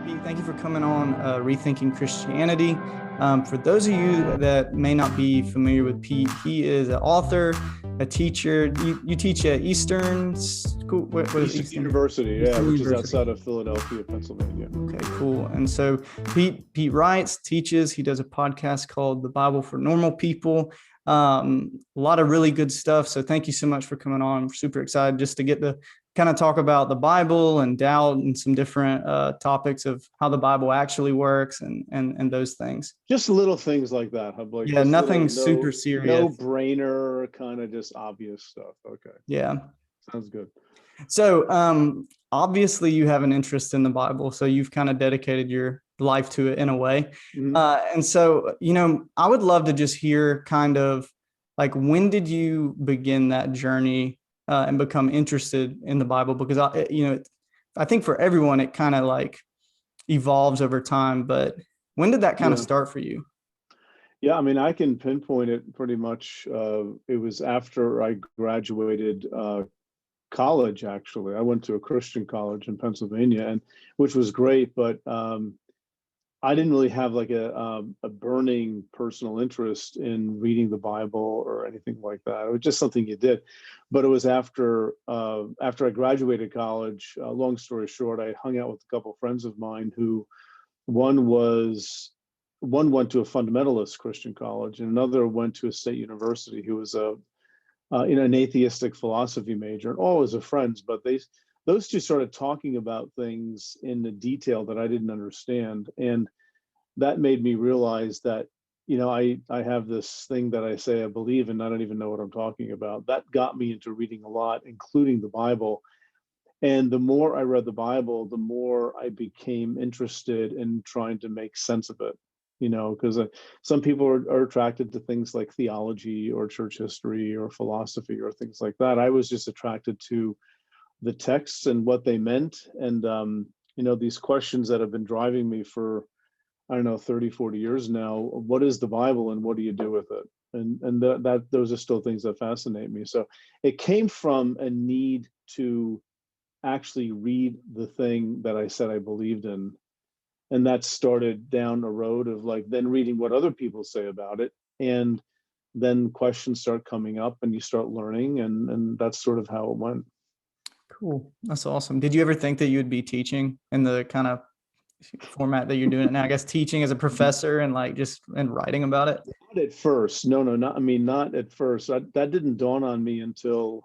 Pete, thank you for coming on Rethinking Christianity. For those of you that may not be familiar with Pete, he is an author, a teacher. You teach at Eastern School? What is Eastern University, which is outside of Philadelphia, Pennsylvania. Okay, cool. And so Pete writes, teaches. He does a podcast called The Bible for Normal People. A lot of really good stuff. So thank you so much for coming on. I'm super excited just to get to kind of talk about the Bible and doubt and some different topics of how the Bible actually works and those things. Just little things like that. Like yeah, nothing super serious. No brainer, kind of just obvious stuff. Okay. Yeah. Sounds good. So obviously you have an interest in the Bible, so you've kind of dedicated your life to it in a way. Mm-hmm. And so, I would love to just hear kind of like, when did you begin that journey and become interested in the Bible? Because, I think for everyone, it kind of like evolves over time, but when did that kind of start for you? Yeah, I mean, I can pinpoint it pretty much. It was after I graduated college, actually. I went to a Christian college in Pennsylvania, and which was great, but I didn't really have like a burning personal interest in reading the Bible or anything like that. It was just something you did. But it was after I graduated college, long story short, I hung out with a couple of friends of mine who one went to a fundamentalist Christian college and another went to a state university, who was an atheistic philosophy major, and all as friends, but those two started talking about things in the detail that I didn't understand. And that made me realize that, I have this thing that I say I believe and I don't even know what I'm talking about. That got me into reading a lot, including the Bible. And the more I read the Bible, the more I became interested in trying to make sense of it, because some people are attracted to things like theology or church history or philosophy or things like that. I was just attracted to the texts and what they meant. And, these questions that have been driving me for, 30, 40 years now. What is the Bible and what do you do with it? And that those are still things that fascinate me. So it came from a need to actually read the thing that I said I believed in. And that started down a road of like then reading what other people say about it. And then questions start coming up and you start learning. And that's sort of how it went. Cool. That's awesome. Did you ever think that you would be teaching in the kind of format that you're doing it now? I guess teaching as a professor and like just and writing about it? Not at first. Not at first. That didn't dawn on me until,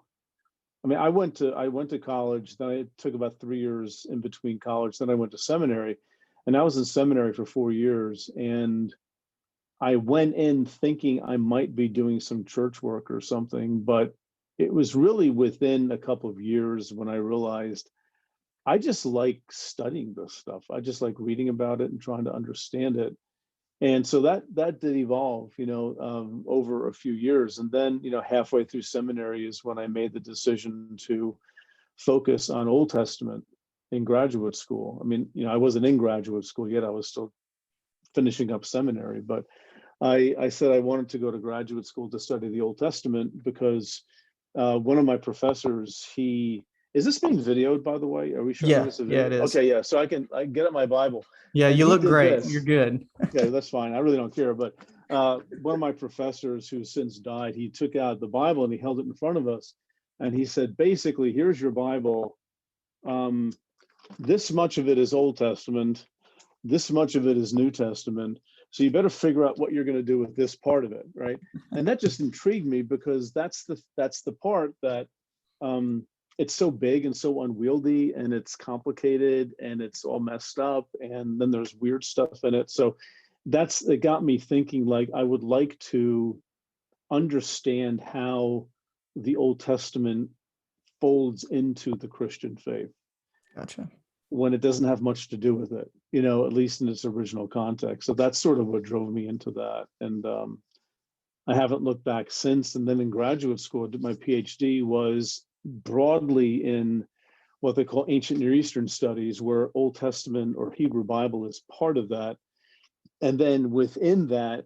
I went to college. Then I took about 3 years in between college. Then I went to seminary, and I was in seminary for 4 years. And I went in thinking I might be doing some church work or something, but it was really within a couple of years when I realized I just like studying this stuff. I just like reading about it and trying to understand it. And so that did evolve, over a few years. And then, halfway through seminary is when I made the decision to focus on Old Testament in graduate school. I wasn't in graduate school yet. I was still finishing up seminary, but I said I wanted to go to graduate school to study the Old Testament because one of my professors, is this being videoed, by the way? Are we showing this a video? Yeah, it is. Okay, yeah. So I can get at my Bible. Yeah, you look great. You're good. Okay, that's fine. I really don't care. But one of my professors who's since died, he took out the Bible and he held it in front of us. And he said, basically, here's your Bible. This much of it is Old Testament. This much of it is New Testament. So you better figure out what you're going to do with this part of it, right? And that just intrigued me because that's the part that it's so big and so unwieldy and it's complicated and it's all messed up and then there's weird stuff in it. So it got me thinking, like, I would like to understand how the Old Testament folds into the Christian faith. Gotcha. When it doesn't have much to do with it, at least in its original context. So that's sort of what drove me into that. And I haven't looked back since. And then in graduate school, I did my PhD was broadly in what they call ancient Near Eastern studies, where Old Testament or Hebrew Bible is part of that. And then within that,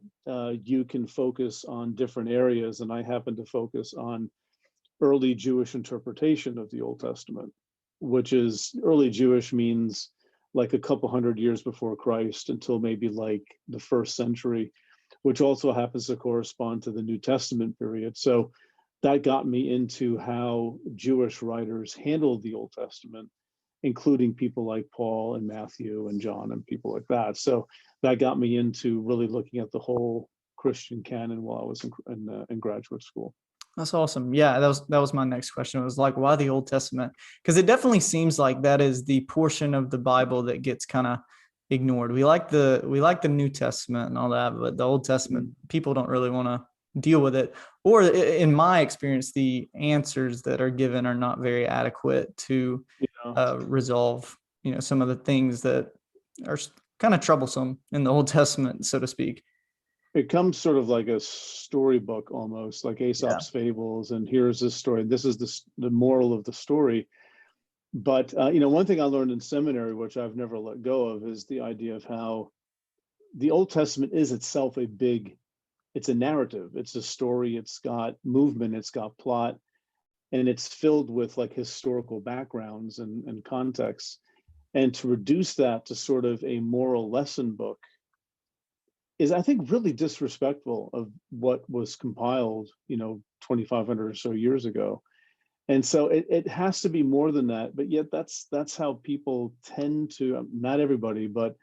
you can focus on different areas. And I happen to focus on early Jewish interpretation of the Old Testament, which is early Jewish means like a couple hundred years before Christ until maybe like the first century, which also happens to correspond to the New Testament period. So that got me into how Jewish writers handled the Old Testament, including people like Paul and Matthew and John and people like that. So that got me into really looking at the whole Christian canon while I was in graduate school. That's awesome. Yeah, that was my next question. It was like, why the Old Testament? Because it definitely seems like that is the portion of the Bible that gets kind of ignored. We like the New Testament and all that, but the Old Testament, people don't really want to deal with it. Or in my experience, the answers that are given are not very adequate to resolve, some of the things that are kind of troublesome in the Old Testament, so to speak. It comes sort of like a storybook almost, like Aesop's fables, and here's this story. This is the moral of the story. But one thing I learned in seminary, which I've never let go of, is the idea of how the Old Testament is itself it's a narrative. It's a story. It's got movement. It's got plot, and it's filled with like historical backgrounds and context. And to reduce that to sort of a moral lesson book is, I think, really disrespectful of what was compiled, 2,500 or so years ago. And so it has to be more than that. But yet that's how people tend to, not everybody, but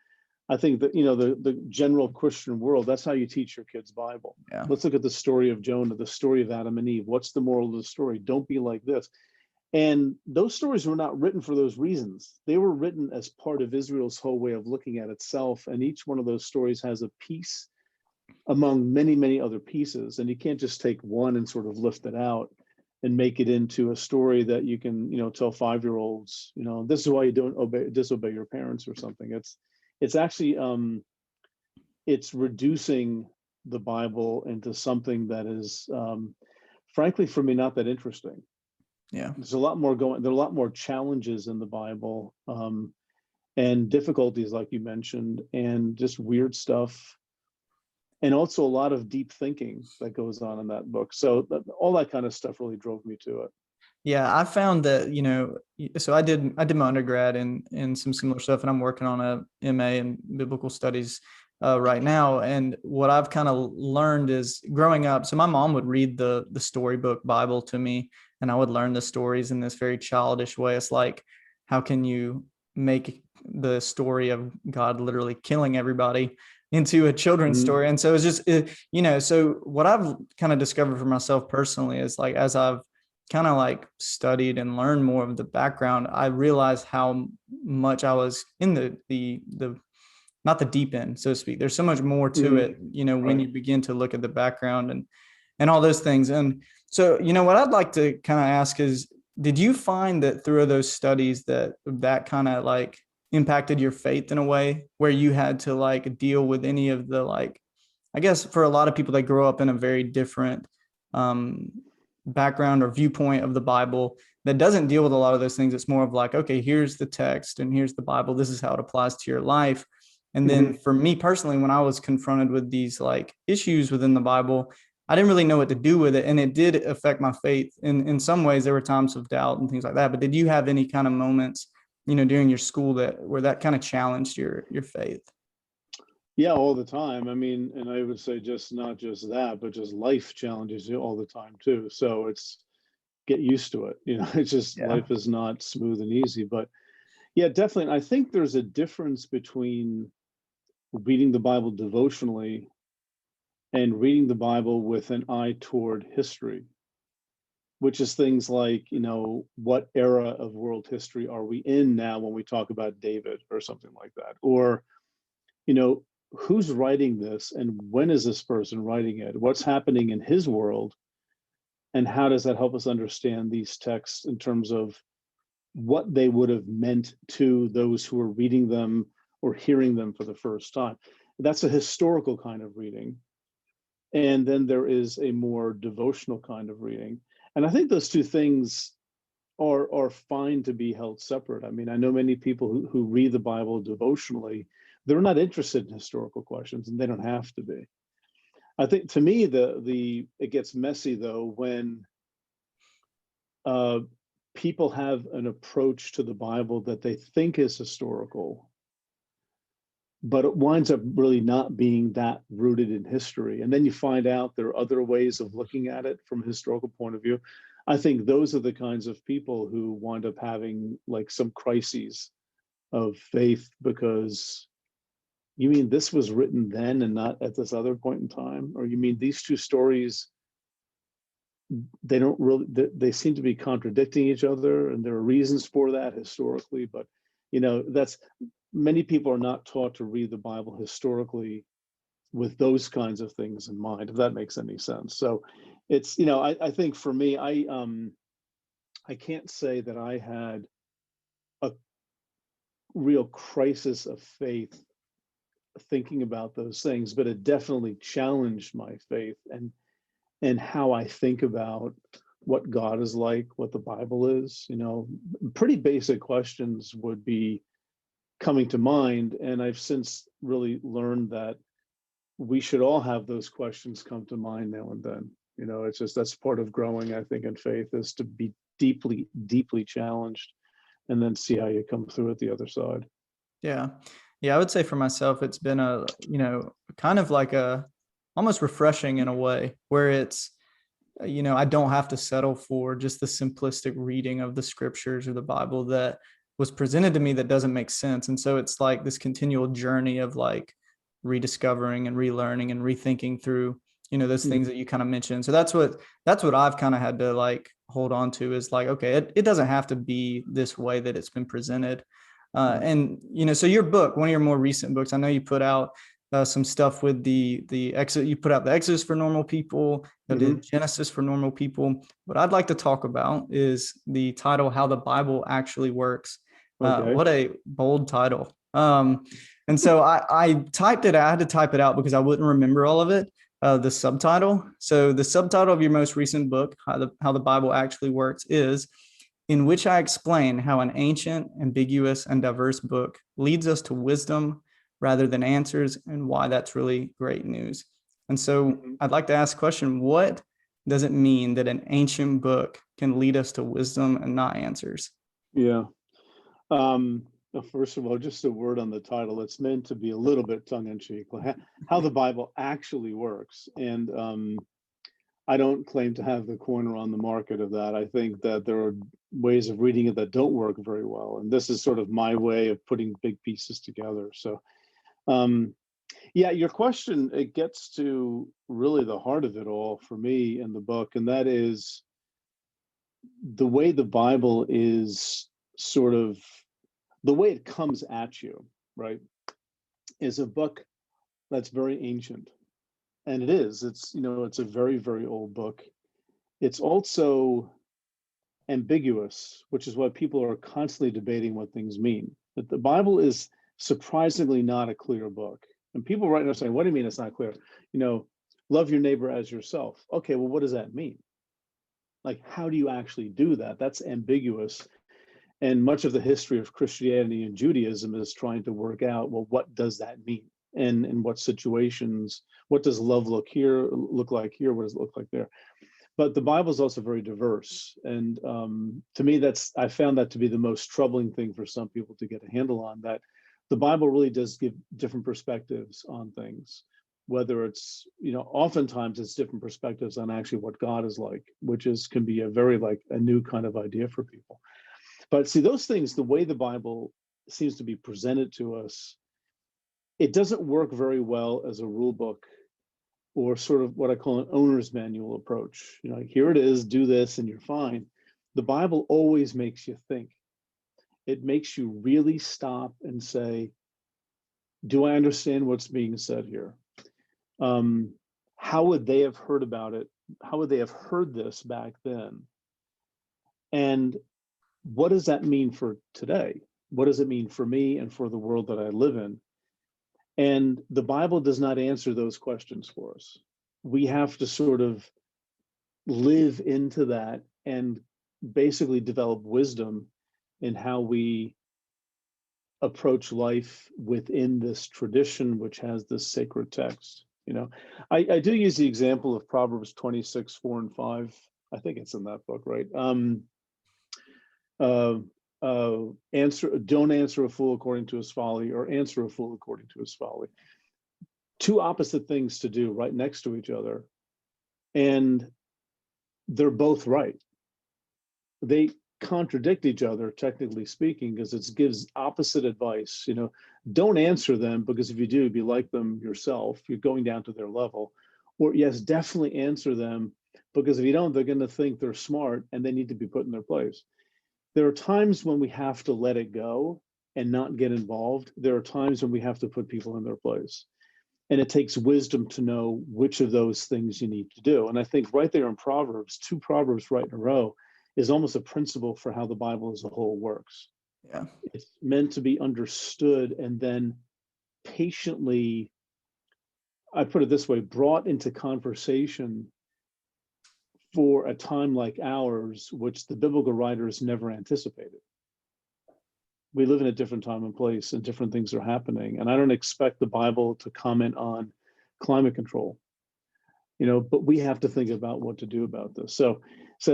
I think that, the general Christian world, that's how you teach your kids Bible. Yeah. Let's look at the story of Jonah, the story of Adam and Eve. What's the moral of the story? Don't be like this. And those stories were not written for those reasons. They were written as part of Israel's whole way of looking at itself. And each one of those stories has a piece among many, many other pieces. And you can't just take one and sort of lift it out and make it into a story that you can, tell 5-year-olds, this is why you don't disobey your parents or something. It's actually, it's reducing the Bible into something that is, frankly, for me, not that interesting. Yeah. There's a lot more there are a lot more challenges in the Bible, and difficulties, like you mentioned, and just weird stuff. And also a lot of deep thinking that goes on in that book. So all that kind of stuff really drove me to it. Yeah, I found that, so I did my undergrad in some similar stuff, and I'm working on a MA in biblical studies right now. And what I've kind of learned is growing up, so my mom would read the storybook Bible to me, and I would learn the stories in this very childish way. It's like, how can you make the story of God literally killing everybody into a children's story? And so it's just, so what I've kind of discovered for myself personally is, like, as I've kind of like studied and learned more of the background, I realized how much I was in the not the deep end, so to speak. There's so much more to it, when you begin to look at the background and all those things. And so, what I'd like to kind of ask is, did you find that through those studies that kind of like impacted your faith in a way where you had to like deal with any of the, like, I guess for a lot of people that grow up in a very different background or viewpoint of the Bible that doesn't deal with a lot of those things? It's more of like, okay, here's the text and here's the Bible. This is how it applies to your life. And then for me personally, when I was confronted with these like issues within the Bible, I didn't really know what to do with it. And it did affect my faith. In some ways, there were times of doubt and things like that. But did you have any kind of moments, during your school where that kind of challenged your faith? Yeah, all the time. I mean, and I would say just not just that, but just life challenges you all the time too. So it's get used to it. It's just life is not smooth and easy. But yeah, definitely. And I think there's a difference between reading the Bible devotionally and reading the Bible with an eye toward history, which is things like, what era of world history are we in now when we talk about David or something like that? Or, who's writing this and when is this person writing it? What's happening in his world? And how does that help us understand these texts in terms of what they would have meant to those who are reading them or hearing them for the first time? That's a historical kind of reading. And then there is a more devotional kind of reading. And I think those two things are fine to be held separate. I mean, I know many people who read the Bible devotionally, they're not interested in historical questions, and they don't have to be. I think, to me, it gets messy though when people have an approach to the Bible that they think is historical, but it winds up really not being that rooted in history. And then you find out there are other ways of looking at it from a historical point of view. I think those are the kinds of people who wind up having like some crises of faith, because you mean this was written then and not at this other point in time? Or you mean these two stories, they don't really, they seem to be contradicting each other, and there are reasons for that historically, but that's, many people are not taught to read the Bible historically with those kinds of things in mind, if that makes any sense. So it's, I think for me, I can't say that I had a real crisis of faith thinking about those things, but it definitely challenged my faith and how I think about what God is like, what the Bible is. Pretty basic questions would be coming to mind, and I've since really learned that we should all have those questions come to mind now and then. It's just, that's part of growing, I think, in faith, is to be deeply, deeply challenged and then see how you come through at the other side. Yeah. I would say for myself, it's been kind of like almost refreshing in a way, where it's, I don't have to settle for just the simplistic reading of the scriptures or the Bible that was presented to me that doesn't make sense. And so it's like this continual journey of like rediscovering and relearning and rethinking through, those things that you kind of mentioned. So that's what I've kind of had to like hold on to, is like, okay, it doesn't have to be this way that it's been presented. And, so your book, one of your more recent books, I know you put out some stuff with the Exodus. You put out the Exodus for normal people, did Genesis for normal people. What I'd like to talk about is the title, How the Bible Actually Works. Okay. What a bold title. And so I typed it. I had to type it out because I wouldn't remember all of it. The subtitle. So the subtitle of your most recent book, How the Bible Actually Works, is: in which I explain how an ancient, ambiguous, and diverse book leads us to wisdom rather than answers, and why that's really great news. And so I'd like to ask a question: what does it mean that an ancient book can lead us to wisdom and not answers? Yeah. First of all, just a word on the title. It's meant to be a little bit tongue-in-cheek, how the Bible actually works. And I don't claim to have the corner on the market of that. I think that there are ways of reading it that don't work very well. And this is sort of my way of putting big pieces together. So, yeah, your question, it gets to really the heart of it all for me in the book. And that is the way the Bible is sort of, the way it comes at you, right, is a book that's very ancient. And it is, it's a very, very old book. It's also ambiguous, which is why people are constantly debating what things mean. But the Bible is surprisingly not a clear book. And people right now saying, what do you mean it's not clear? Love your neighbor as yourself. Okay, well, what does that mean? Like, how do you actually do that? That's ambiguous. And much of the history of Christianity and Judaism is trying to work out, well, what does that mean? And in what situations, what does love look like here? What does it look like there? But the Bible is also very diverse. And to me, I found that to be the most troubling thing for some people to get a handle on, that the Bible really does give different perspectives on things, whether it's, oftentimes it's different perspectives on actually what God is like, which can be a very a new kind of idea for people. But see, those things, the way the Bible seems to be presented to us, it doesn't work very well as a rule book, or sort of what I call an owner's manual approach. Here it is, do this and you're fine. The Bible always makes you think. It makes you really stop and say, do I understand what's being said here? How would they have heard about it? How would they have heard this back then? And what does that mean for today? What does it mean for me and for the world that I live in? And the Bible does not answer those questions for us. We have to sort of live into that and basically develop wisdom in how we approach life within this tradition, which has this sacred text. I do use the example of Proverbs 26, 4 and 5. I think it's in that book, right? don't answer a fool according to his folly, or answer a fool according to his folly. Two opposite things to do right next to each other, and they're both right. They contradict each other, technically speaking, because it gives opposite advice. Don't answer them, because if you do, be like them yourself. You're going down to their level. Or yes, definitely answer them, because if you don't, they're going to think they're smart and they need to be put in their place. There are times when we have to let it go and not get involved. There are times when we have to put people in their place. And it takes wisdom to know which of those things you need to do. And I think right there in Proverbs, 2 Proverbs right in a row, is almost a principle for how the Bible as a whole works. Yeah. It's meant to be understood and then patiently, I put it this way, brought into conversation for a time like ours, which the biblical writers never anticipated. We live in a different time and place, and different things are happening. And I don't expect the Bible to comment on climate control, but we have to think about what to do about this. So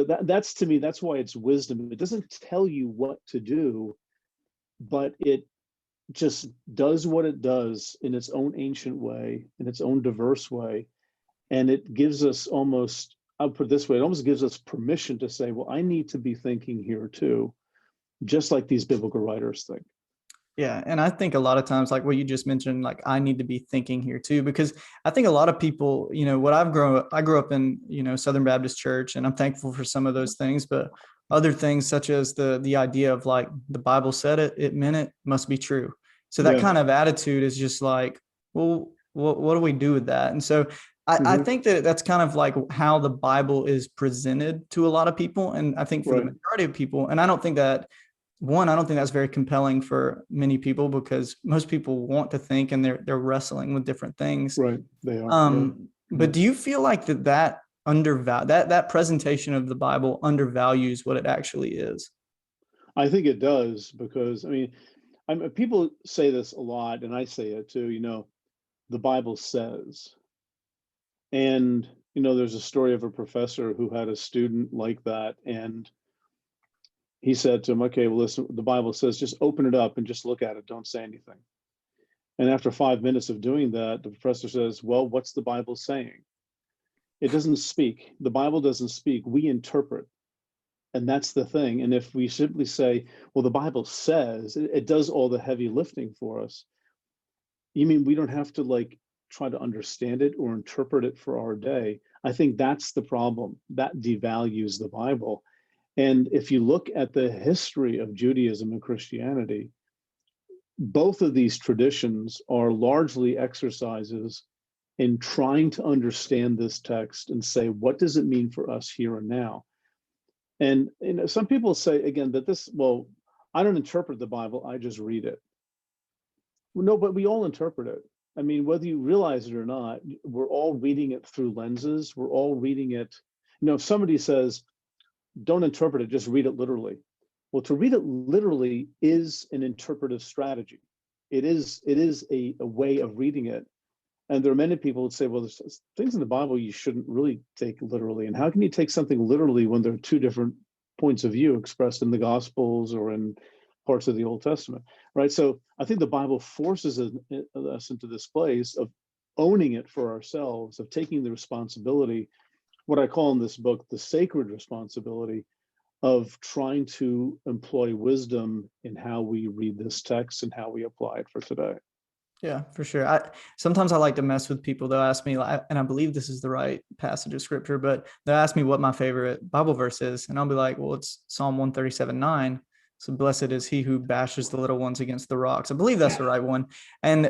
that's, to me, that's why it's wisdom. It doesn't tell you what to do, but it just does what it does in its own ancient way, in its own diverse way. And it gives us almost, I'll put it this way, it almost gives us permission to say, well, I need to be thinking here too, just like these biblical writers think. Yeah. And I think a lot of times, like what you just mentioned, like I need to be thinking here too, because I think a lot of people, what I grew up in, Southern Baptist church, and I'm thankful for some of those things, but other things such as the idea of like the Bible said it meant it must be true. So that kind of attitude is just like, well, what do we do with that? And so I think that that's kind of like how the Bible is presented to a lot of people. And I think for the majority of people, and I don't think that's very compelling for many people, because most people want to think and they're wrestling with different things. Right. They are. But do you feel like that presentation of the Bible undervalues what it actually is? I think it does, because people say this a lot, and I say it too, the Bible says. And, there's a story of a professor who had a student like that, and he said to him, okay, well, listen, the Bible says, just open it up and just look at it. Don't say anything. And after 5 minutes of doing that, the professor says, well, what's the Bible saying? It doesn't speak. The Bible doesn't speak. We interpret. And that's the thing. And if we simply say, well, the Bible says, it does all the heavy lifting for us. You mean we don't have to try to understand it or interpret it for our day? I think that's the problem. That devalues the Bible. And if you look at the history of Judaism and Christianity, both of these traditions are largely exercises in trying to understand this text and say, what does it mean for us here and now? And some people say, again, that I don't interpret the Bible, I just read it. Well, no, but we all interpret it. Whether you realize it or not, we're all reading it through lenses. We're all reading it. If somebody says, don't interpret it, just read it literally. Well, to read it literally is an interpretive strategy. It is a way of reading it. And there are many people who say, well, there's things in the Bible you shouldn't really take literally. And how can you take something literally when there are two different points of view expressed in the Gospels or in parts of the Old Testament, right? So I think the Bible forces us into this place of owning it for ourselves, of taking the responsibility, what I call in this book, the sacred responsibility of trying to employ wisdom in how we read this text and how we apply it for today. Yeah, for sure. Sometimes I like to mess with people. They'll ask me, and I believe this is the right passage of scripture, but they'll ask me what my favorite Bible verse is. And I'll be like, well, it's Psalm 137:9. So blessed is he who bashes the little ones against the rocks. I believe that's the right one. And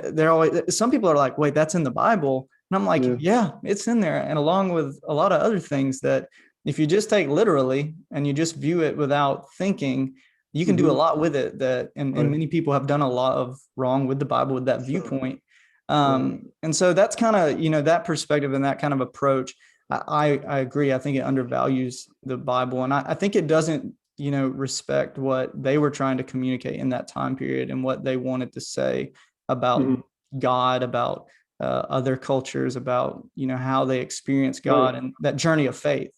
some people are like, wait, that's in the Bible. And I'm like, yeah, it's in there. And along with a lot of other things that if you just take literally and you just view it without thinking, you can do a lot with it and many people have done a lot of wrong with the Bible with that viewpoint. And so that's kind of, that perspective and that kind of approach. I agree. I think it undervalues the Bible. And I think it doesn't, respect what they were trying to communicate in that time period and what they wanted to say about God, about other cultures, about, how they experience God and that journey of faith.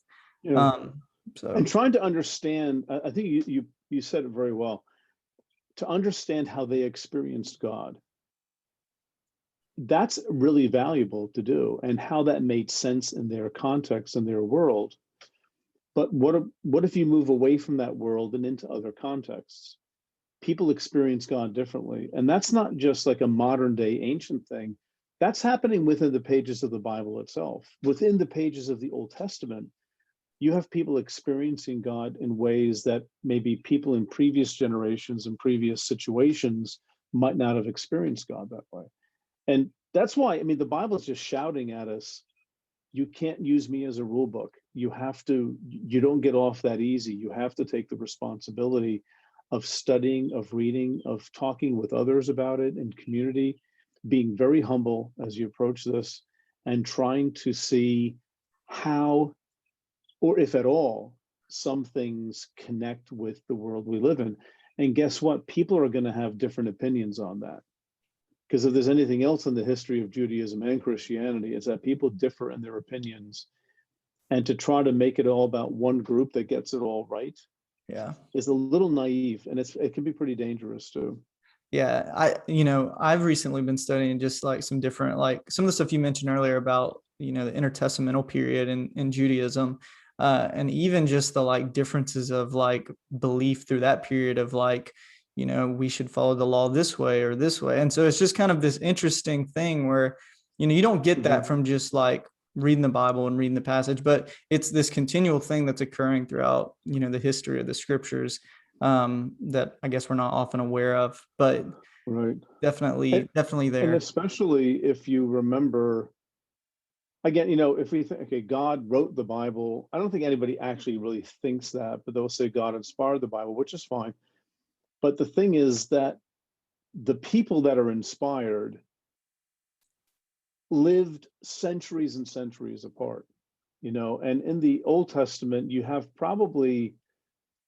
And trying to understand, I think you said it very well. to understand how they experienced God. That's really valuable to do, and how that made sense in their context and their world. But what if you move away from that world and into other contexts? People experience God differently. And that's not just like a modern day ancient thing. That's happening within the pages of the Bible itself. Within the pages of the Old Testament, you have people experiencing God in ways that maybe people in previous generations and previous situations might not have experienced God that way. And that's why, I mean, the Bible is just shouting at us, you can't use me as a rule book. You don't get off that easy. You have to take the responsibility of studying, of reading, of talking with others about it in community, being very humble as you approach this, and trying to see how, or if at all, some things connect with the world we live in. And guess what? People are going to have different opinions on that. Because if there's anything else in the history of Judaism and Christianity, it's that people differ in their opinions. And to try to make it all about one group that gets it all right, is a little naive, and it can be pretty dangerous too. Yeah, I've recently been studying just like some different, like some of the stuff you mentioned earlier about, the intertestamental period in Judaism, and even just the like differences of like belief through that period of like, we should follow the law this way or this way. And so it's just kind of this interesting thing where, you don't get that from just like reading the Bible and reading the passage, but it's this continual thing that's occurring throughout, the history of the scriptures, that I guess we're not often aware of, but right, definitely there. And especially if you remember, again, if we think, okay, God wrote the Bible, I don't think anybody actually really thinks that, but they'll say God inspired the Bible, which is fine. But the thing is that the people that are inspired lived centuries and centuries apart, and in the Old Testament, you have probably,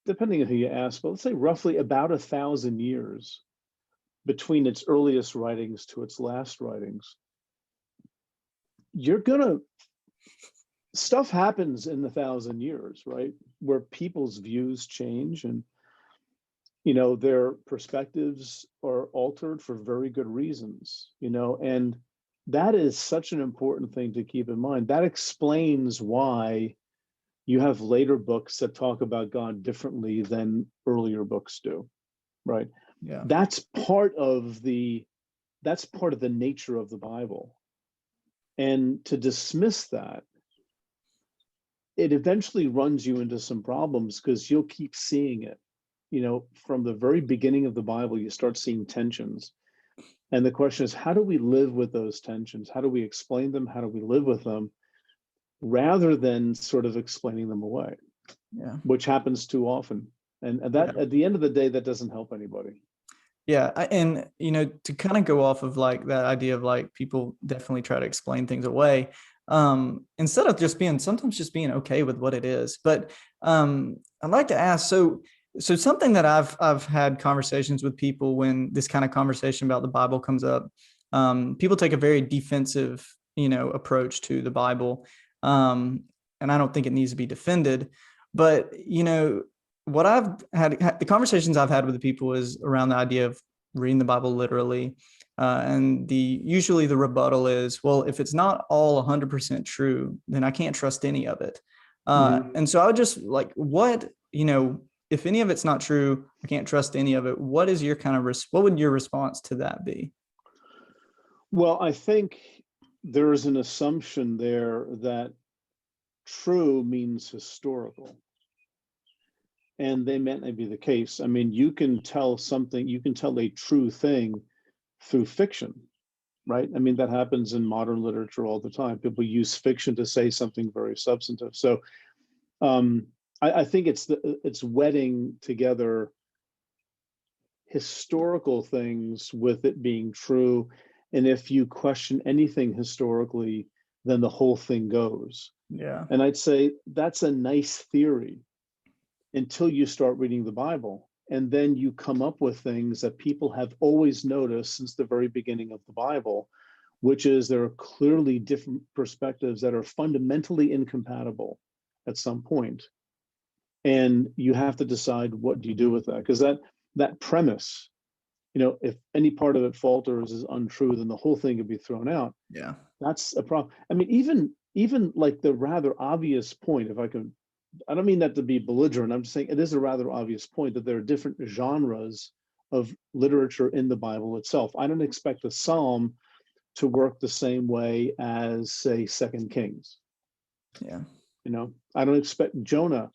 depending on who you ask, but let's say roughly about 1,000 years between its earliest writings to its last writings. Stuff happens in the 1,000 years, right? Where people's views change, and their perspectives are altered for very good reasons, and that is such an important thing to keep in mind. That explains why you have later books that talk about God differently than earlier books do, right? Yeah. That's part of the nature of the Bible. And to dismiss that, it eventually runs you into some problems, because you'll keep seeing it. From the very beginning of the Bible, you start seeing tensions. And the question is, how do we live with those tensions? How do we explain them? How do we live with them, rather than sort of explaining them away? Yeah. Which happens too often. And that, at the end of the day, that doesn't help anybody. Yeah. And, to kind of go off of like that idea of like people definitely try to explain things away, instead of sometimes just being okay with what it is. But I'd like to ask, so something that I've had conversations with people when this kind of conversation about the Bible comes up, people take a very defensive, approach to the Bible. And I don't think it needs to be defended, but, what I've had, the conversations I've had with the people is around the idea of reading the Bible literally. And usually the rebuttal is, well, if it's not all 100% true, then I can't trust any of it. And so I would just like, if any of it's not true, I can't trust any of it. What is your what would your response to that be? Well, I think there is an assumption there that true means historical. And they may not be the case. I mean, you can tell a true thing through fiction, right? I mean, that happens in modern literature all the time. People use fiction to say something very substantive. So I think it's wedding together historical things with it being true. And if you question anything historically, then the whole thing goes. Yeah. And I'd say that's a nice theory until you start reading the Bible. And then you come up with things that people have always noticed since the very beginning of the Bible, which is there are clearly different perspectives that are fundamentally incompatible at some point. And you have to decide, what do you do with that? Because that premise if any part of it falters is untrue, then the whole thing could be thrown out. Yeah. That's a problem. I mean, even like the rather obvious point, if I could, I don't mean that to be belligerent. I'm just saying it is a rather obvious point that there are different genres of literature in the Bible itself. I don't expect a psalm to work the same way as, say, Second Kings. Yeah. I don't expect Jonah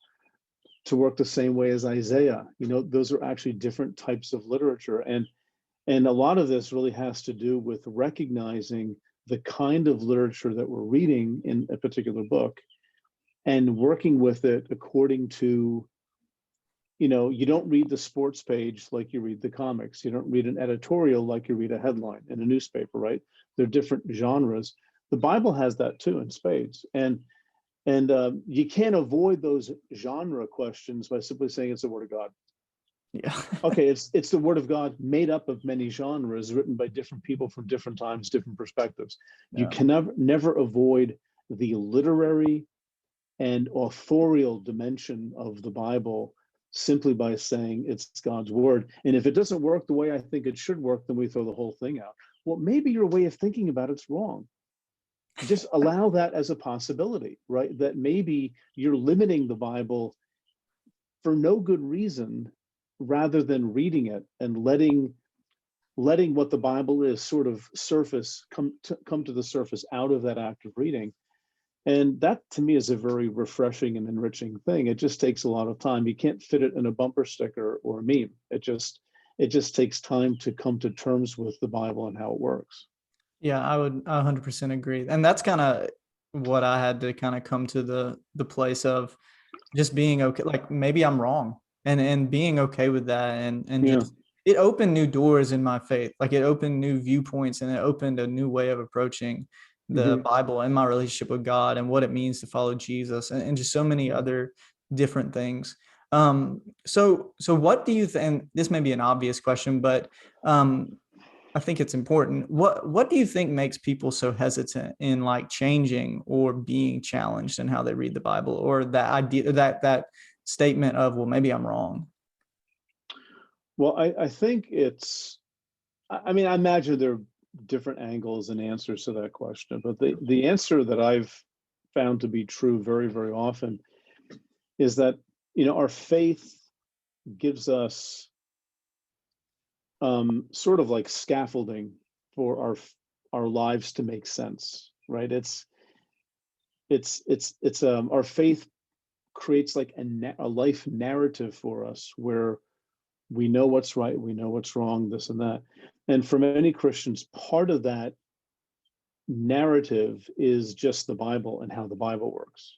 to work the same way as Isaiah. Those are actually different types of literature. And a lot of this really has to do with recognizing the kind of literature that we're reading in a particular book and working with it according to, you don't read the sports page like you read the comics. You don't read an editorial like you read a headline in a newspaper, right? They're different genres. The Bible has that too in spades. And you can't avoid those genre questions by simply saying it's the Word of God. Yeah. Okay, it's the Word of God made up of many genres, written by different people from different times, different perspectives. Yeah. You can never avoid the literary and authorial dimension of the Bible simply by saying it's God's Word. And if it doesn't work the way I think it should work, then we throw the whole thing out. Well, maybe your way of thinking about it's wrong. Just allow that as a possibility, right? That maybe you're limiting the Bible for no good reason, rather than reading it and letting what the Bible is sort of come to the surface out of that act of reading. And that to me is a very refreshing and enriching thing. It just takes a lot of time. You can't fit it in a bumper sticker or a meme. It just takes time to come to terms with the Bible and how it works. Yeah, I would 100% agree. And that's kind of what I had to kind of come to the place of just being okay. Like maybe I'm wrong, and being okay with that. And Yeah. just, it opened new doors in my faith. Like it opened new viewpoints, and it opened a new way of approaching the Bible and my relationship with God and what it means to follow Jesus, and just so many other different things. So what do you think, and this may be an obvious question, but I think it's important. What do you think makes people so hesitant in like changing or being challenged in how they read the Bible, or that idea, that statement of, well, maybe I'm wrong? Well, I think I mean, I imagine there are different angles and answers to that question, but the answer that I've found to be true very, very often is that, our faith gives us sort of like scaffolding for our lives to make sense, right? Our faith creates like a life narrative for us where we know what's right, we know what's wrong, this and that. And for many Christians, part of that narrative is just the Bible and how the Bible works.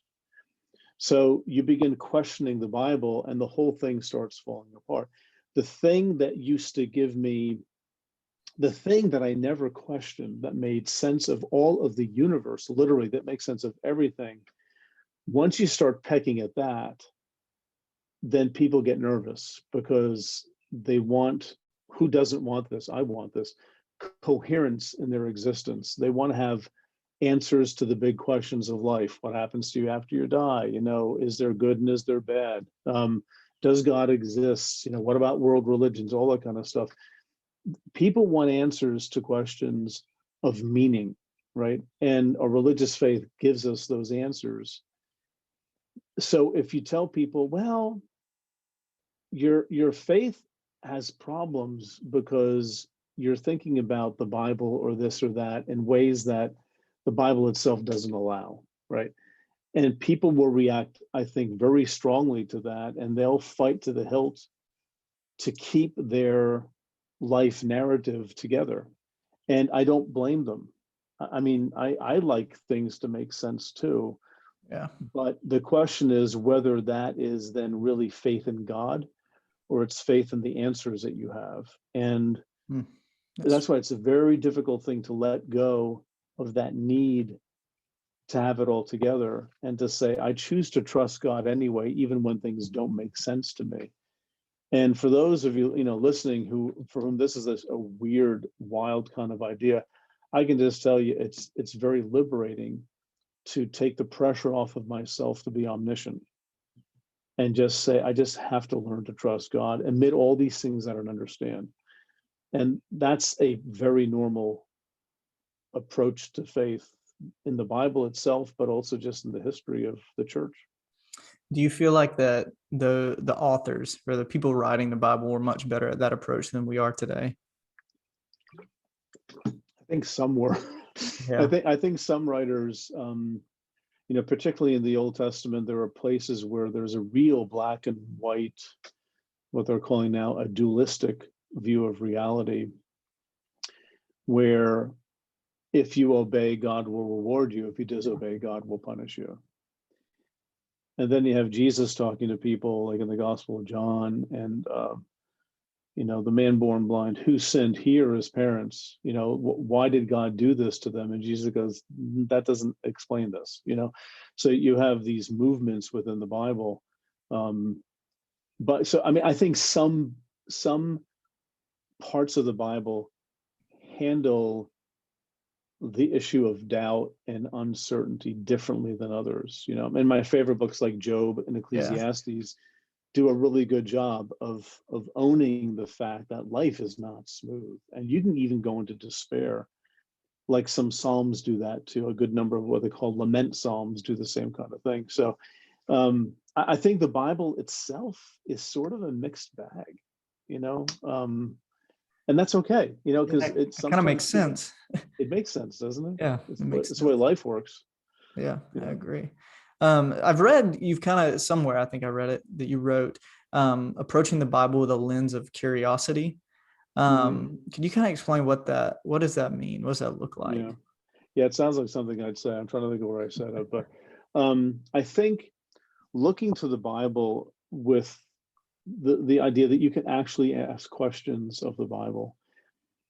So you begin questioning the Bible and the whole thing starts falling apart. The thing that used to give me, the thing that I never questioned, that made sense of all of the universe, literally, that makes sense of everything. Once you start pecking at that, then people get nervous because who doesn't want this? I want this coherence in their existence. They want to have answers to the big questions of life. What happens to you after you die? Is there good and is there bad? Does God exist? What about world religions? All that kind of stuff. People want answers to questions of meaning, right? And a religious faith gives us those answers. So if you tell people, well, your faith has problems because you're thinking about the Bible or this or that in ways that the Bible itself doesn't allow, right? And people will react, I think, very strongly to that, and they'll fight to the hilt to keep their life narrative together. And I don't blame them. I mean, I like things to make sense too. Yeah. But the question is whether that is then really faith in God or it's faith in the answers that you have. And that's why it's a very difficult thing to let go of that need to have it all together and to say, I choose to trust God anyway, even when things don't make sense to me. And for those of you, listening for whom this is a weird, wild kind of idea, I can just tell you it's very liberating to take the pressure off of myself to be omniscient and just say, I just have to learn to trust God amid all these things I don't understand. And that's a very normal approach to faith in the Bible itself, but also just in the history of the church. Do you feel like that the authors or the people writing the Bible were much better at that approach than we are today? I think some were. Yeah. I think some writers, particularly in the Old Testament, there are places where there's a real black and white, what they're calling now a dualistic view of reality, where if you obey, God will reward you. If you disobey, God will punish you. And then you have Jesus talking to people, like in the Gospel of John, and the man born blind, who sinned, he or his parents? Why did God do this to them? And Jesus goes, that doesn't explain this. So you have these movements within the Bible. But so I think some parts of the Bible handle the issue of doubt and uncertainty differently than others. And my favorite books like Job and Ecclesiastes do a really good job of owning the fact that life is not smooth, and you can even go into despair. Like some Psalms do that too. A good number of what they call lament Psalms do the same kind of thing. So I think the Bible itself is sort of a mixed bag, and that's okay, because it kind of makes sense. It makes sense, doesn't it? Yeah, it's the way life works. Yeah, I agree. I've read, you've kind of somewhere, I think I read it, that you wrote, approaching the Bible with a lens of curiosity. Can you kind of explain what does that mean? What does that look like? Yeah, it sounds like something I'd say. I'm trying to think of where I said it, but I think looking to the Bible with the idea that you can actually ask questions of the Bible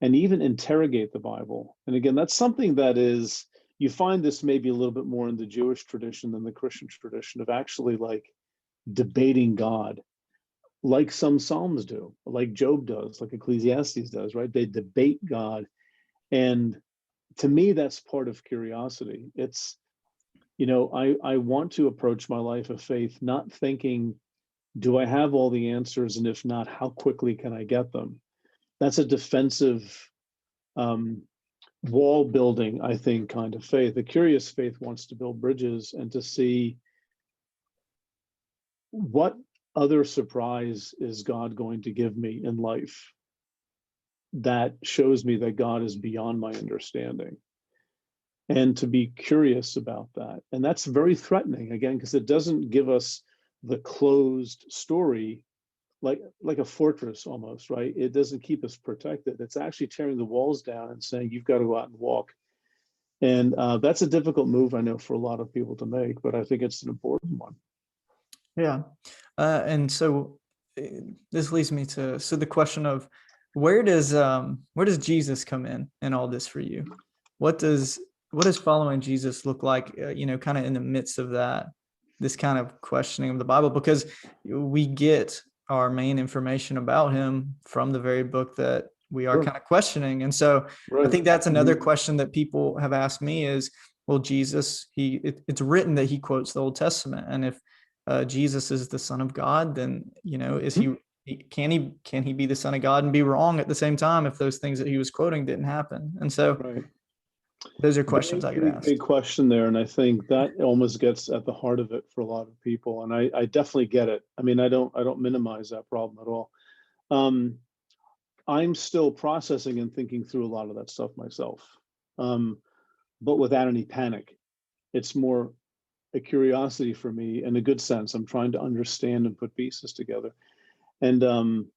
and even interrogate the Bible. And again, that's something that is, you find this maybe a little bit more in the Jewish tradition than the Christian tradition, of actually like debating God, like some Psalms do, like Job does, like Ecclesiastes does, right? They debate God. And to me, that's part of curiosity. It's, I want to approach my life of faith, not thinking, do I have all the answers? And if not, how quickly can I get them? That's a defensive, wall building, I think, kind of faith. A curious faith wants to build bridges and to see what other surprise is God going to give me in life that shows me that God is beyond my understanding, and to be curious about that. And that's very threatening, again, because it doesn't give us the closed story, like a fortress almost, right? It doesn't keep us protected. It's actually tearing the walls down and saying, you've got to go out and walk. And that's a difficult move, I know, for a lot of people to make, but I think it's an important one. Yeah. And so this leads me to, the question of where does Jesus come in all this for you? What does following Jesus look like, kind of in the midst of this kind of questioning of the Bible? Because we get our main information about him from the very book that we are kind of questioning. And so I think that's another question that people have asked me is, well, Jesus, it's written that he quotes the Old Testament. And if Jesus is the Son of God, then, can he be the Son of God and be wrong at the same time if those things that he was quoting didn't happen? And so those are questions I get asked. Big question there. And I think that almost gets at the heart of it for a lot of people. And I definitely get it. I mean, I don't minimize that problem at all. I'm still processing and thinking through a lot of that stuff myself, but without any panic. It's more a curiosity for me in a good sense. I'm trying to understand and put pieces together. And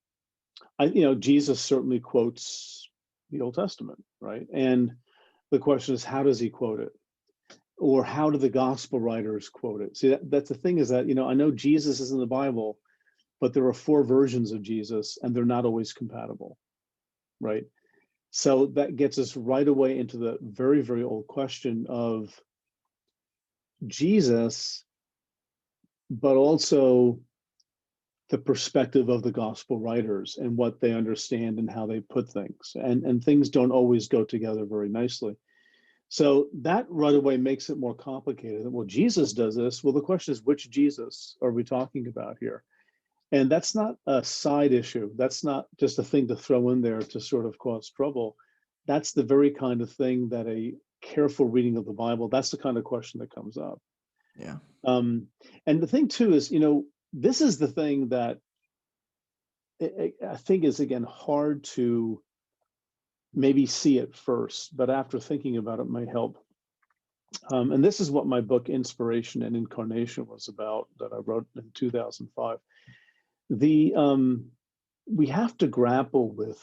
Jesus certainly quotes the Old Testament, right? And the question is, how does he quote it? Or how do the gospel writers quote it? See, that's the thing, is that, I know Jesus is in the Bible, but there are 4 versions of Jesus and they're not always compatible, right? So that gets us right away into the very, very old question of Jesus, but also the perspective of the gospel writers and what they understand and how they put things. And things don't always go together very nicely. So that right away makes it more complicated. Well, Jesus does this. Well, the question is, which Jesus are we talking about here? And that's not a side issue. That's not just a thing to throw in there to sort of cause trouble. That's the very kind of thing that a careful reading of the Bible, that's the kind of question that comes up. Yeah. And the thing too is, this is the thing that I think is, again, hard to maybe see at first, but after thinking about it might help. And this is what my book, Inspiration and Incarnation, was about, that I wrote in 2005. We have to grapple with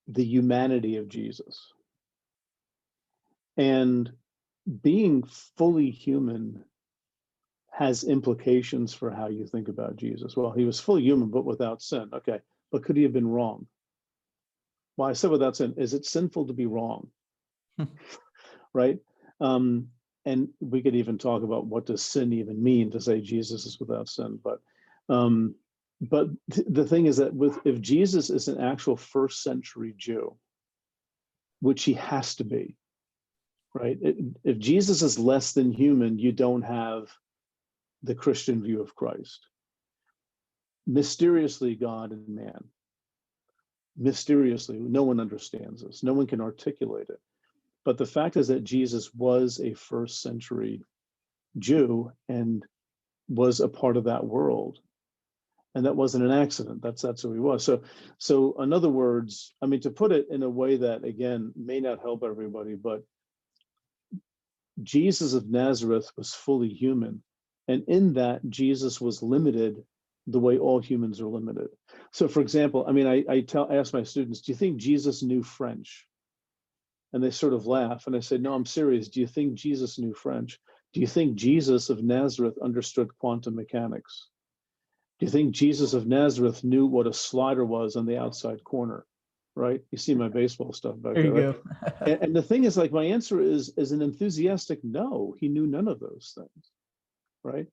the humanity of Jesus. And being fully human has implications for how you think about Jesus. Well, he was fully human, but without sin. Okay, but could he have been wrong? Well, I said without sin. Is it sinful to be wrong? Right? And we could even talk about what does sin even mean to say Jesus is without sin. But the thing is that if Jesus is an actual first century Jew, which he has to be, right? If Jesus is less than human, you don't have the Christian view of Christ. Mysteriously, God and man. Mysteriously, no one understands this. No one can articulate it. But the fact is that Jesus was a first century Jew and was a part of that world. And that wasn't an accident. That's who he was. So in other words, I mean, to put it in a way that, again, may not help everybody, but Jesus of Nazareth was fully human. And in that, Jesus was limited the way all humans are limited. So, for example, I mean, I ask my students, do you think Jesus knew French? And they sort of laugh. And I say, no, I'm serious. Do you think Jesus knew French? Do you think Jesus of Nazareth understood quantum mechanics? Do you think Jesus of Nazareth knew what a slider was on the outside corner? Right? You see my baseball stuff back there. There you right? go. And the thing is, like, my answer is an enthusiastic no. He knew none of those things. Right?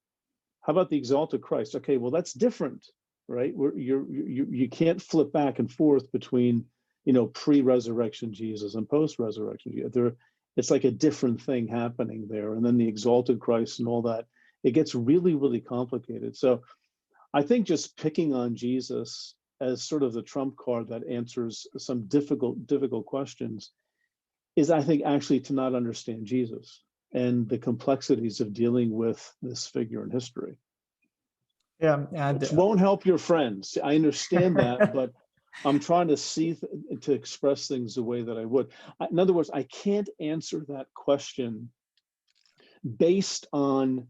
How about the exalted Christ? Okay, well, that's different, right? You can't flip back and forth between, pre-resurrection Jesus and post-resurrection Jesus. It's like a different thing happening there. And then the exalted Christ and all that, it gets really, really complicated. So I think just picking on Jesus as sort of the trump card that answers some difficult questions is, I think, actually to not understand Jesus and the complexities of dealing with this figure in history. Yeah, which won't help your friends. I understand that, but I'm trying to to express things the way that I would. In other words, I can't answer that question based on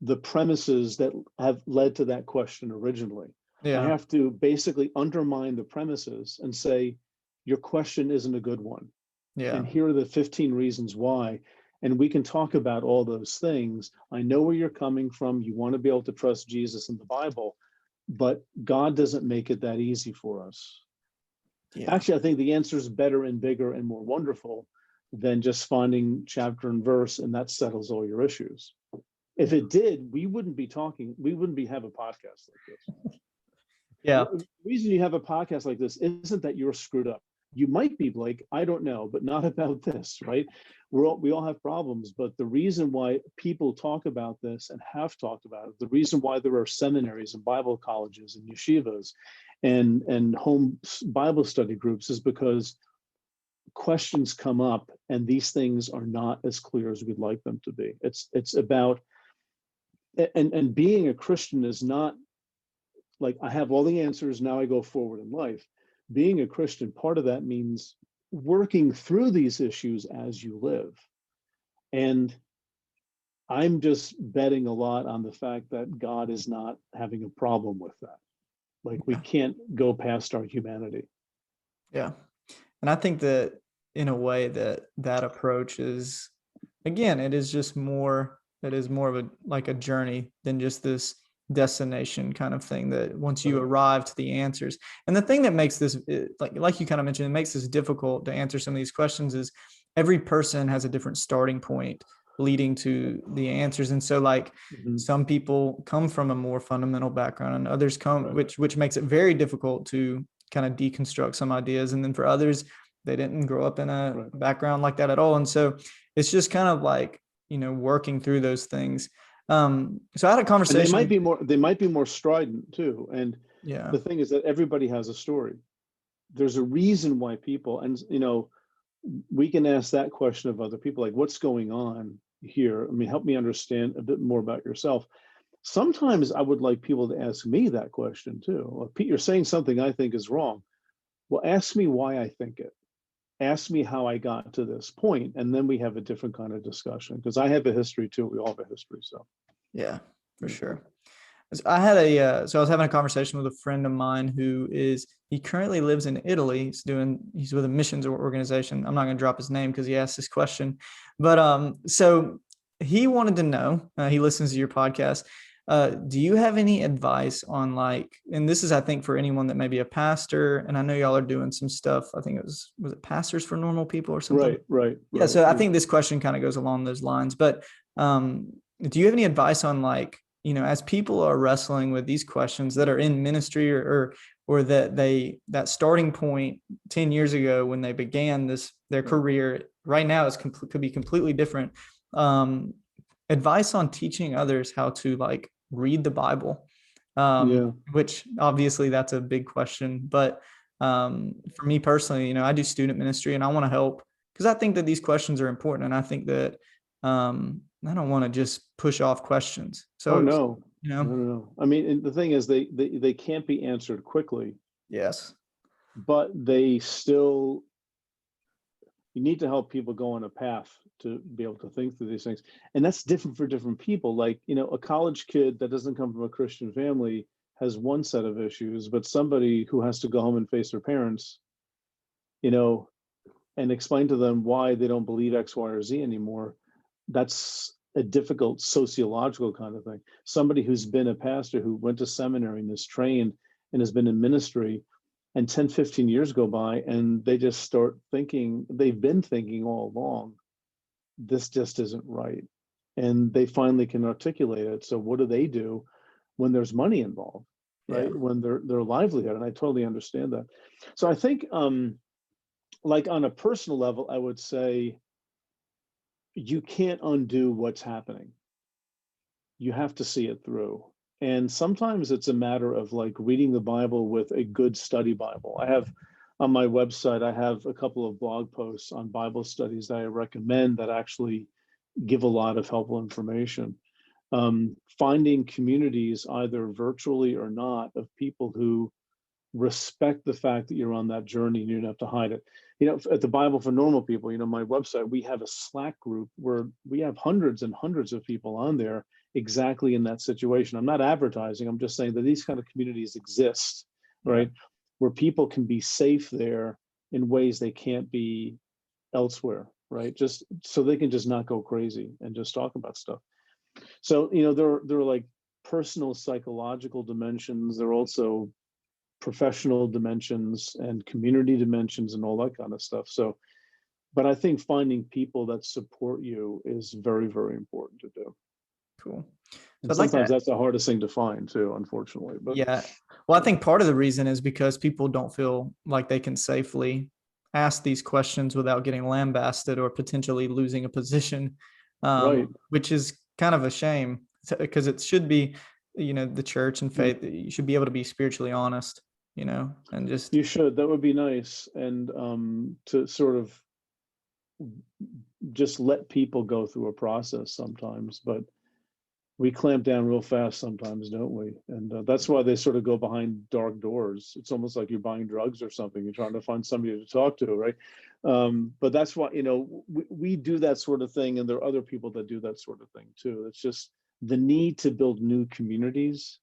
the premises that have led to that question originally. Yeah. I have to basically undermine the premises and say, your question isn't a good one. Yeah. And here are the 15 reasons why. And we can talk about all those things. I know where you're coming from. You want to be able to trust Jesus and the Bible, but God doesn't make it that easy for us. Yeah. Actually, I think the answer is better and bigger and more wonderful than just finding chapter and verse, and that settles all your issues. If it did, we wouldn't be have a podcast like this. Yeah. The reason you have a podcast like this isn't that you're screwed up. You might be, Blake, I don't know, but not about this, right? We all have problems, but the reason why people talk about this and have talked about it, the reason why there are seminaries and Bible colleges and yeshivas and home Bible study groups is because questions come up and these things are not as clear as we'd like them to be. It's about, and being a Christian is not like I have all the answers, now I go forward in life. Being a Christian, part of that means working through these issues as you live. And I'm just betting a lot on the fact that God is not having a problem with that. Like we can't go past our humanity. Yeah. And I think that in a way that approach is, again, it is more of a journey than just this destination kind of thing, that once you arrive to the answers. And the thing that makes this, like you kind of mentioned, it makes this difficult to answer some of these questions is every person has a different starting point leading to the answers. And so some people come from a more fundamental background and others come, which makes it very difficult to kind of deconstruct some ideas. And then for others, they didn't grow up in a background like that at all. And so it's just kind of like, working through those things. So I had a conversation. And they might be more strident too. And Yeah. the thing is that everybody has a story. There's a reason why people, and we can ask that question of other people, like, what's going on here? I mean, help me understand a bit more about yourself. Sometimes I would like people to ask me that question too. Well, Pete, you're saying something I think is wrong. Well, ask me why I think it. Ask me how I got to this point, and then we have a different kind of discussion, because I have a history too. We all have a history. So yeah, for sure. So I was having a conversation with a friend of mine he currently lives in Italy. He's with a missions organization. I'm not going to drop his name because he asked this question, but so he wanted to know, he listens to your podcast. Do you have any advice on, like, and this is, I think, for anyone that may be a pastor, and I know y'all are doing some stuff. I think was it Pastors for Normal People or something? Right. Yeah. So I think this question kind of goes along those lines, but do you have any advice on, like, as people are wrestling with these questions that are in ministry or that starting point 10 years ago when they began their career, right now could be completely different. Advice on teaching others how to, like, read the Bible, which obviously that's a big question. But for me personally, I do student ministry and I want to help because I think that these questions are important. And I think that I don't want to just push off questions. So, no. I mean, the thing is, they can't be answered quickly. Yes. But you need to help people go on a path to be able to think through these things. And that's different for different people. Like, a college kid that doesn't come from a Christian family has one set of issues, but somebody who has to go home and face their parents, and explain to them why they don't believe X, Y, or Z anymore, that's a difficult sociological kind of thing. Somebody who's been a pastor, who went to seminary and is trained and has been in ministry, and 10, 15 years go by and they just start thinking, they've been thinking all along, this just isn't right. And they finally can articulate it. So what do they do when there's money involved, right? Yeah. When their livelihood, and I totally understand that. So I think, like, on a personal level, I would say you can't undo what's happening. You have to see it through. And sometimes it's a matter of, like, reading the Bible with a good study Bible. I have on my website, I have a couple of blog posts on Bible studies that I recommend that actually give a lot of helpful information. Finding communities, either virtually or not, of people who respect the fact that you're on that journey and you don't have to hide it. At the Bible for Normal People, my website, we have a Slack group where we have hundreds and hundreds of people on there exactly in that situation. I'm not advertising. I'm just saying that these kind of communities exist, right? Yeah. Where people can be safe there in ways they can't be elsewhere, right? Just so they can just not go crazy and just talk about stuff. So, there are like personal psychological dimensions. There are also professional dimensions and community dimensions and all that kind of stuff. So, but I think finding people that support you is very, very important to do. Cool. And sometimes that's the hardest thing to find too, unfortunately. But yeah. Well, I think part of the reason is because people don't feel like they can safely ask these questions without getting lambasted or potentially losing a position, right. Which is kind of a shame, because it should be, the church and faith, you should be able to be spiritually honest, and just. You should. That would be nice. And to sort of just let people go through a process sometimes, but we clamp down real fast sometimes, don't we? And that's why they sort of go behind dark doors. It's almost like you're buying drugs or something. You're trying to find somebody to talk to, right? But that's why, we do that sort of thing, and there are other people that do that sort of thing too. It's just the need to build new communities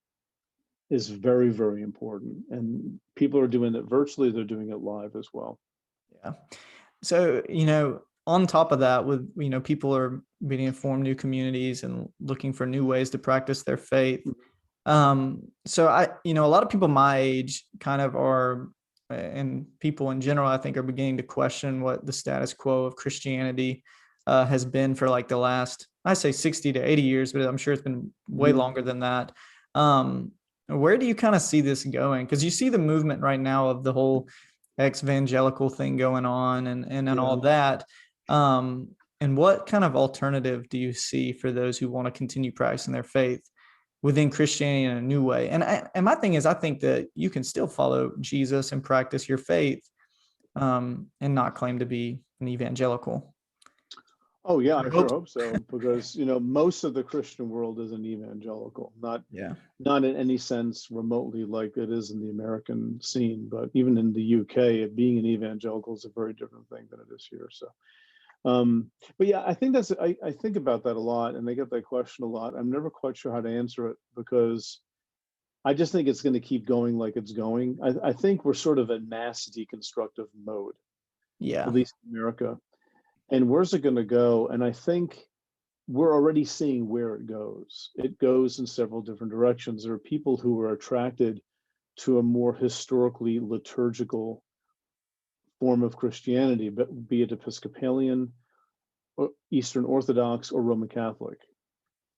is very, very important. And people are doing it virtually. They're doing it live as well. Yeah. So, on top of that, with, people are being formed new communities and looking for new ways to practice their faith. So a lot of people my age kind of are, and people in general, I think, are beginning to question what the status quo of Christianity has been for, like, the last, I say 60 to 80 years, but I'm sure it's been way longer than that. Where do you kind of see this going? Because you see the movement right now of the whole ex-evangelical thing going on and all that. And what kind of alternative do you see for those who want to continue practicing their faith within Christianity in a new way? And my thing is, I think that you can still follow Jesus and practice your faith, and not claim to be an evangelical. Oh yeah, I I sure hope. hope so, because most of the Christian world is an evangelical, Yeah. not in any sense remotely like it is in the American scene, but even in the UK, being an evangelical is a very different thing than it is here. So, but yeah, I think I think about that a lot, and I get that question a lot. I'm never quite sure how to answer it, because I just think it's going to keep going like it's going. I think we're sort of in mass deconstructive mode, at Yeah. least in America. And where's it going to go? And I think we're already seeing where it goes. It goes in several different directions. There are people who are attracted to a more historically liturgical form of Christianity, but be it Episcopalian, or Eastern Orthodox, or Roman Catholic,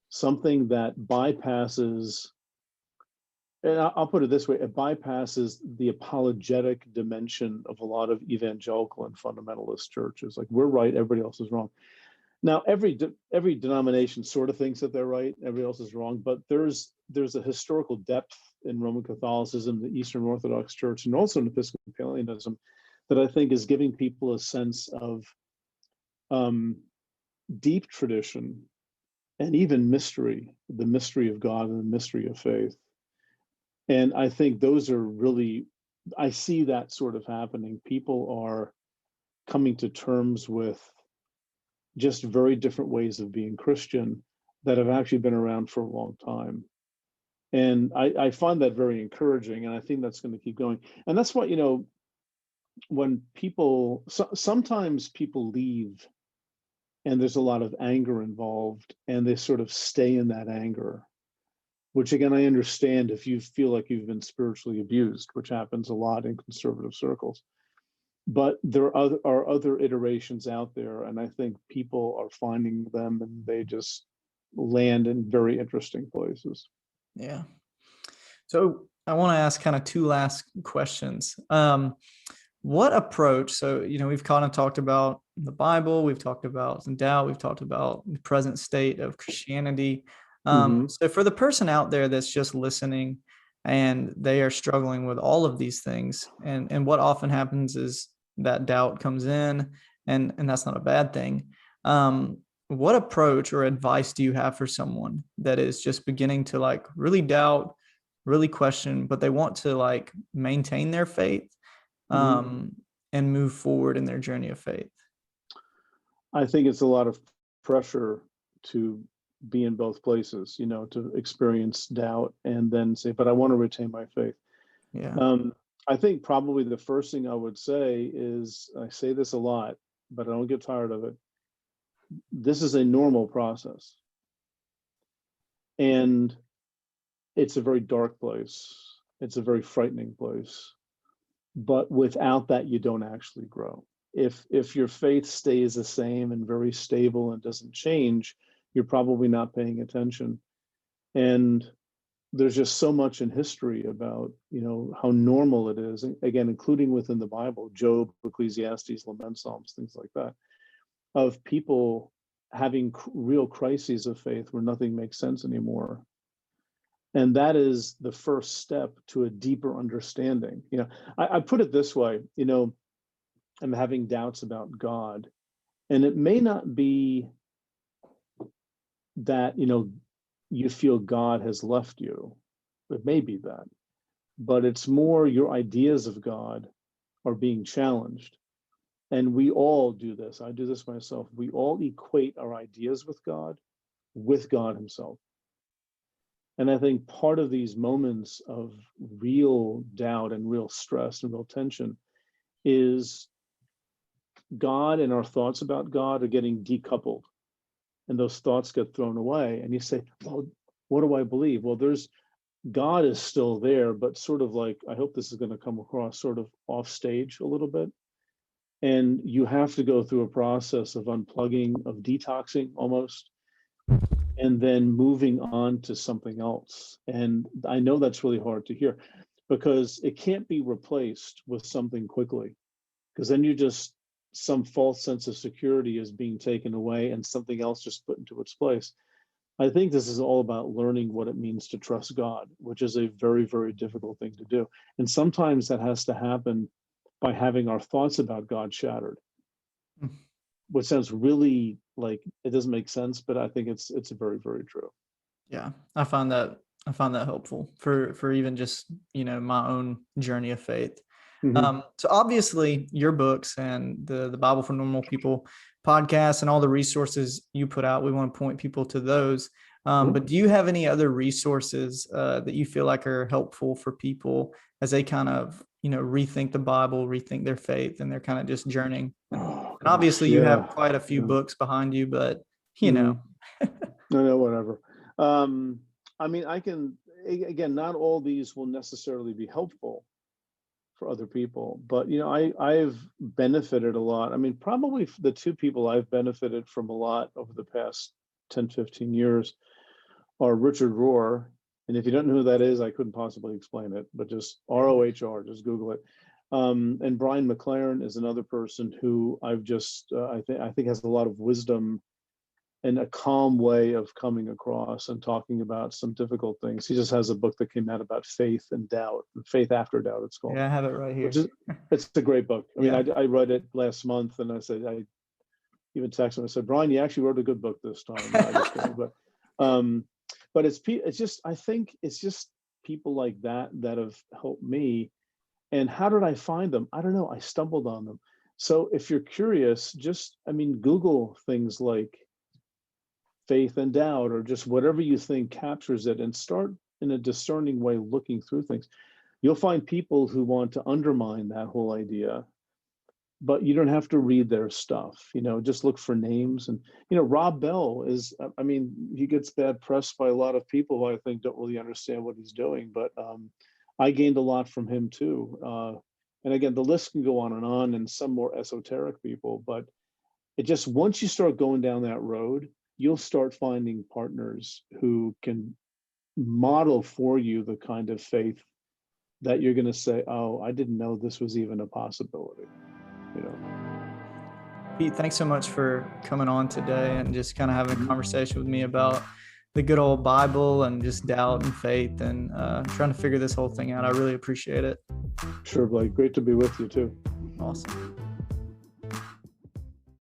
something that bypasses, and I'll put it this way, it bypasses the apologetic dimension of a lot of evangelical and fundamentalist churches. Like, we're right, everybody else is wrong. Now, every denomination sort of thinks that they're right, everybody else is wrong, but there's a historical depth in Roman Catholicism, the Eastern Orthodox Church, and also in Episcopalianism, that I think is giving people a sense of deep tradition and even mystery, the mystery of God and the mystery of faith. And I think those are really, I see that sort of happening. People are coming to terms with just very different ways of being Christian that have actually been around for a long time. And I find that very encouraging, and I think that's going to keep going. And that's why, when people, sometimes people leave and there's a lot of anger involved, and they sort of stay in that anger, which again, I understand if you feel like you've been spiritually abused, which happens a lot in conservative circles. But there are other iterations out there, and I think people are finding them, and they just land in very interesting places. Yeah. So I want to ask kind of two last questions. What approach? So, we've kind of talked about the Bible, we've talked about some doubt, we've talked about the present state of Christianity. Mm-hmm. So for the person out there that's just listening and they are struggling with all of these things, and what often happens is that doubt comes in, and that's not a bad thing. What approach or advice do you have for someone that is just beginning to like really doubt, really question, but they want to like maintain their faith, Mm-hmm. and move forward in their journey of faith? I think it's a lot of pressure to be in both places, to experience doubt and then say, but I want to retain my faith. Yeah. I think probably the first thing I would say is, I say this a lot, but I don't get tired of it. This is a normal process. And it's a very dark place. It's a very frightening place. But without that, you don't actually grow. If your faith stays the same and very stable and doesn't change, you're probably not paying attention. And there's just so much in history about, how normal it is, again, including within the Bible, Job, Ecclesiastes, Lament, Psalms, things like that, of people having real crises of faith where nothing makes sense anymore. And that is the first step to a deeper understanding. I put it this way, I'm having doubts about God. And it may not be that, you feel God has left you. It may be that. But it's more your ideas of God are being challenged. And we all do this. I do this myself. We all equate our ideas with God Himself. And I think part of these moments of real doubt and real stress and real tension is God and our thoughts about God are getting decoupled. And those thoughts get thrown away. And you say, well, what do I believe? Well, God is still there, but sort of like, I hope this is going to come across sort of off stage a little bit. And you have to go through a process of unplugging, of detoxing almost, and then moving on to something else. And I know that's really hard to hear, because it can't be replaced with something quickly, because then you just some false sense of security is being taken away and something else just put into its place. I think this is all about learning what it means to trust God, which is a very, very difficult thing to do. And sometimes that has to happen by having our thoughts about God shattered, which sounds really like it doesn't make sense, but I think it's very, very true. Yeah, I find that helpful for even just, my own journey of faith. So obviously your books and the Bible for Normal People podcast and all the resources you put out, we want to point people to those. But do you have any other resources that you feel like are helpful for people as they kind of, rethink the Bible, rethink their faith, and they're kind of just journeying? And obviously you have quite a few books behind you, but No, whatever. I mean, I can, again, not all these will necessarily be helpful for other people, but I've benefited a lot. I mean, probably the two people I've benefited from a lot over the past 10, 15 years are Richard Rohr. And if you don't know who that is, I couldn't possibly explain it, but just ROHR, just Google it. And Brian McLaren is another person who I've just, I think has a lot of wisdom and a calm way of coming across and talking about some difficult things. He just has a book that came out about faith and doubt, faith after doubt, it's called. Yeah, I have it right here. It's a great book. I mean, I read it last month, and I even texted him. I said, Brian, you actually wrote a good book this time. But it's just, I think it's just people like that have helped me. And how did I find them? I don't know. I stumbled on them. So if you're curious, Google things like faith and doubt, or just whatever you think captures it, and start in a discerning way looking through things. You'll find people who want to undermine that whole idea, but you don't have to read their stuff. Just look for names. And Rob Bell is, he gets bad press by a lot of people who I think don't really understand what he's doing, but I gained a lot from him too. And again, the list can go on, and some more esoteric people, but it just, once you start going down that road, you'll start finding partners who can model for you the kind of faith that you're going to say, oh, I didn't know this was even a possibility. Pete, thanks so much for coming on today and just kind of having a conversation with me about the good old Bible and just doubt and faith and trying to figure this whole thing out. I really appreciate it. Sure, Blake. Great to be with you too. Awesome.